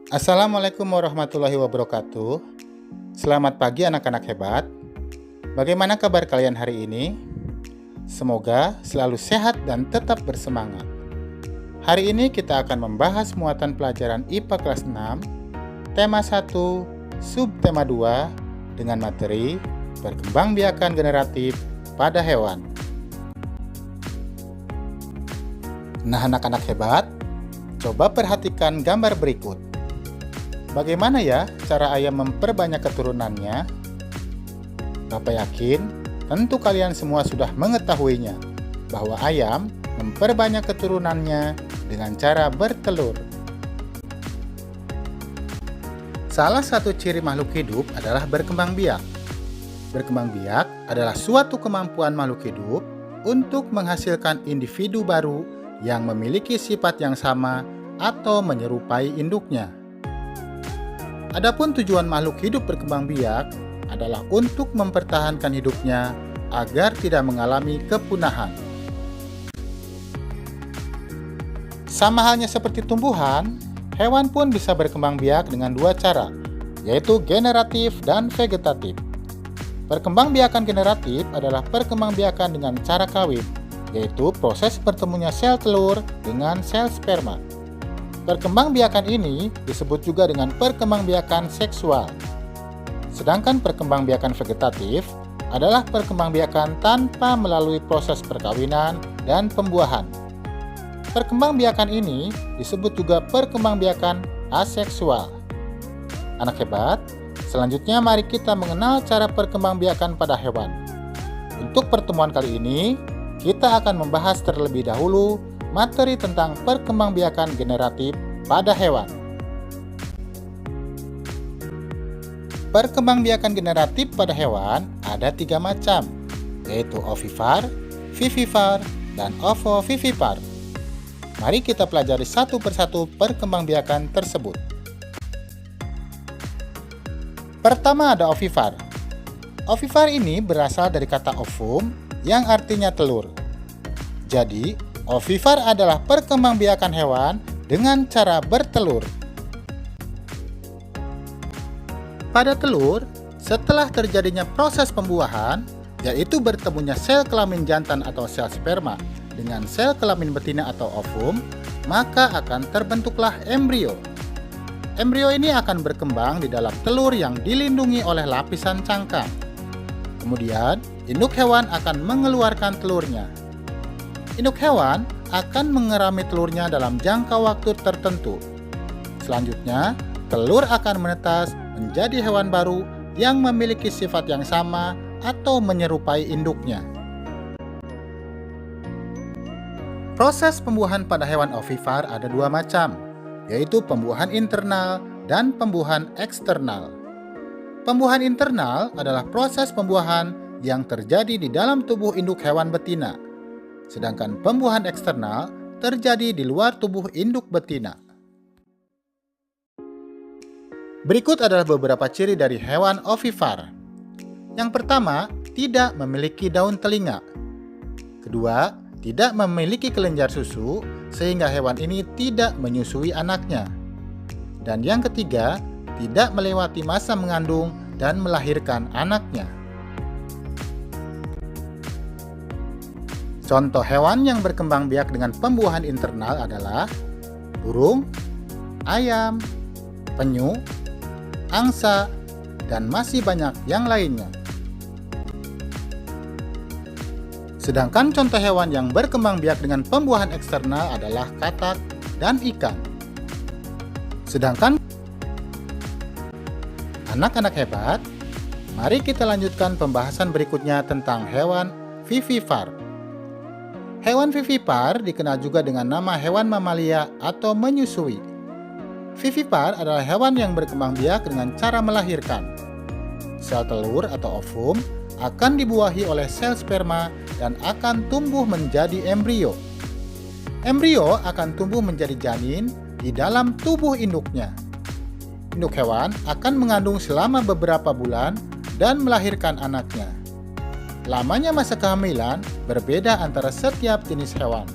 Assalamualaikum warahmatullahi wabarakatuh. Selamat pagi anak-anak hebat. Bagaimana kabar kalian hari ini? Semoga selalu sehat dan tetap bersemangat. Hari ini kita akan membahas muatan pelajaran IPA kelas 6, tema 1, subtema 2, dengan materi perkembangbiakan generatif pada hewan. Nah, anak-anak hebat, coba perhatikan gambar berikut. Bagaimana ya cara ayam memperbanyak keturunannya? Bapak yakin tentu kalian semua sudah mengetahuinya bahwa ayam memperbanyak keturunannya dengan cara bertelur. Salah satu ciri makhluk hidup adalah berkembang biak. Berkembang biak adalah suatu kemampuan makhluk hidup untuk menghasilkan individu baru yang memiliki sifat yang sama atau menyerupai induknya. Adapun tujuan makhluk hidup berkembang biak adalah untuk mempertahankan hidupnya agar tidak mengalami kepunahan. Sama halnya seperti tumbuhan, hewan pun bisa berkembang biak dengan dua cara, yaitu generatif dan vegetatif. Perkembangbiakan generatif adalah perkembangbiakan dengan cara kawin, yaitu proses bertemunya sel telur dengan sel sperma. Perkembangbiakan ini disebut juga dengan perkembangbiakan seksual. Sedangkan perkembangbiakan vegetatif adalah perkembangbiakan tanpa melalui proses perkawinan dan pembuahan. Perkembangbiakan ini disebut juga perkembangbiakan aseksual. Anak hebat, selanjutnya mari kita mengenal cara perkembangbiakan pada hewan. Untuk pertemuan kali ini, kita akan membahas terlebih dahulu materi tentang perkembangbiakan generatif pada hewan. Perkembangbiakan generatif pada hewan ada 3 macam, yaitu ovipar, vivipar, dan ovovivipar. Mari kita pelajari satu persatu perkembangbiakan tersebut. Pertama ada ovipar. Ovipar ini berasal dari kata ovum yang artinya telur. Jadi, ovipar adalah perkembangbiakan hewan dengan cara bertelur. Pada telur, setelah terjadinya proses pembuahan, yaitu bertemunya sel kelamin jantan atau sel sperma dengan sel kelamin betina atau ovum, maka akan terbentuklah embrio. Embrio ini akan berkembang di dalam telur yang dilindungi oleh lapisan cangkang. Kemudian, induk hewan akan mengeluarkan telurnya. Induk hewan akan mengerami telurnya dalam jangka waktu tertentu. Selanjutnya, telur akan menetas menjadi hewan baru yang memiliki sifat yang sama atau menyerupai induknya. Proses pembuahan pada hewan ovipar ada 2 macam, yaitu pembuahan internal dan pembuahan eksternal. Pembuahan internal adalah proses pembuahan yang terjadi di dalam tubuh induk hewan betina. Sedangkan pembuahan eksternal terjadi di luar tubuh induk betina. Berikut adalah beberapa ciri dari hewan ovipar. Yang pertama, tidak memiliki daun telinga. Kedua, tidak memiliki kelenjar susu sehingga hewan ini tidak menyusui anaknya. Dan yang ketiga, tidak melewati masa mengandung dan melahirkan anaknya. Contoh hewan yang berkembang biak dengan pembuahan internal adalah burung, ayam, penyu, angsa, dan masih banyak yang lainnya. Sedangkan contoh hewan yang berkembang biak dengan pembuahan eksternal adalah katak dan ikan. Sedangkan anak-anak hebat, mari kita lanjutkan pembahasan berikutnya tentang hewan vivipar. Hewan vivipar dikenal juga dengan nama hewan mamalia atau menyusui. Vivipar adalah hewan yang berkembang biak dengan cara melahirkan. Sel telur atau ovum akan dibuahi oleh sel sperma dan akan tumbuh menjadi embrio. Embrio akan tumbuh menjadi janin di dalam tubuh induknya. Induk hewan akan mengandung selama beberapa bulan dan melahirkan anaknya. Lamanya masa kehamilan berbeda antara setiap jenis hewan.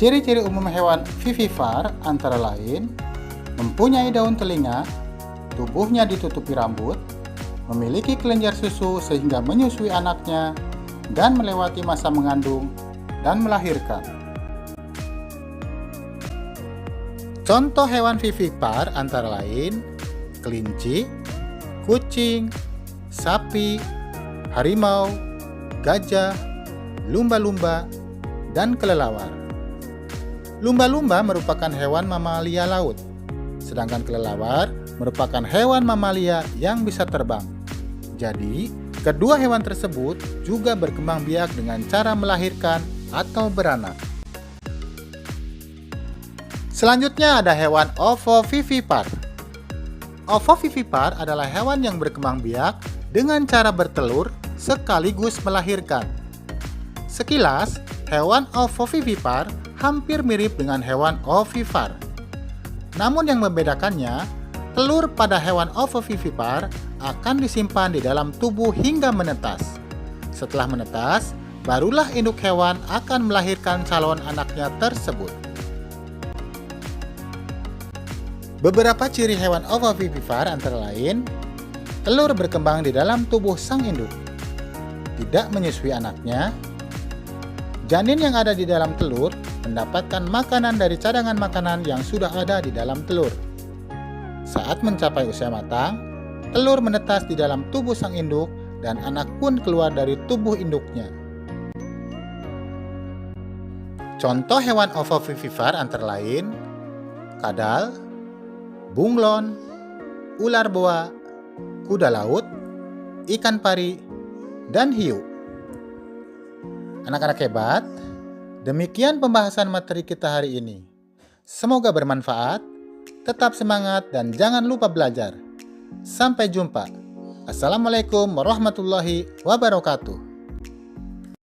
Ciri-ciri umum hewan vivipar antara lain mempunyai daun telinga, tubuhnya ditutupi rambut, memiliki kelenjar susu sehingga menyusui anaknya, dan melewati masa mengandung dan melahirkan. Contoh hewan vivipar antara lain kelinci, kucing, sapi, harimau, gajah, lumba-lumba, dan kelelawar. Lumba-lumba merupakan hewan mamalia laut, sedangkan kelelawar merupakan hewan mamalia yang bisa terbang. Jadi, kedua hewan tersebut juga berkembang biak dengan cara melahirkan atau beranak. Selanjutnya ada hewan ovovivipar. Ovovivipar adalah hewan yang berkembang biak dengan cara bertelur sekaligus melahirkan. Sekilas, hewan ovovivipar hampir mirip dengan hewan ovipar. Namun yang membedakannya, telur pada hewan ovovivipar akan disimpan di dalam tubuh hingga menetas. Setelah menetas, barulah induk hewan akan melahirkan calon anaknya tersebut. Beberapa ciri hewan ovovivipar antara lain, telur berkembang di dalam tubuh sang induk, tidak menyusui anaknya, janin yang ada di dalam telur mendapatkan makanan dari cadangan makanan yang sudah ada di dalam telur. Saat mencapai usia matang, telur menetas di dalam tubuh sang induk dan anak pun keluar dari tubuh induknya. Contoh hewan ovovivipar antara lain kadal, bunglon, ular boa, kuda laut, ikan pari, dan hiu. Anak-anak hebat, demikian pembahasan materi kita hari ini. Semoga bermanfaat, tetap semangat dan jangan lupa belajar. Sampai jumpa. Assalamualaikum warahmatullahi wabarakatuh.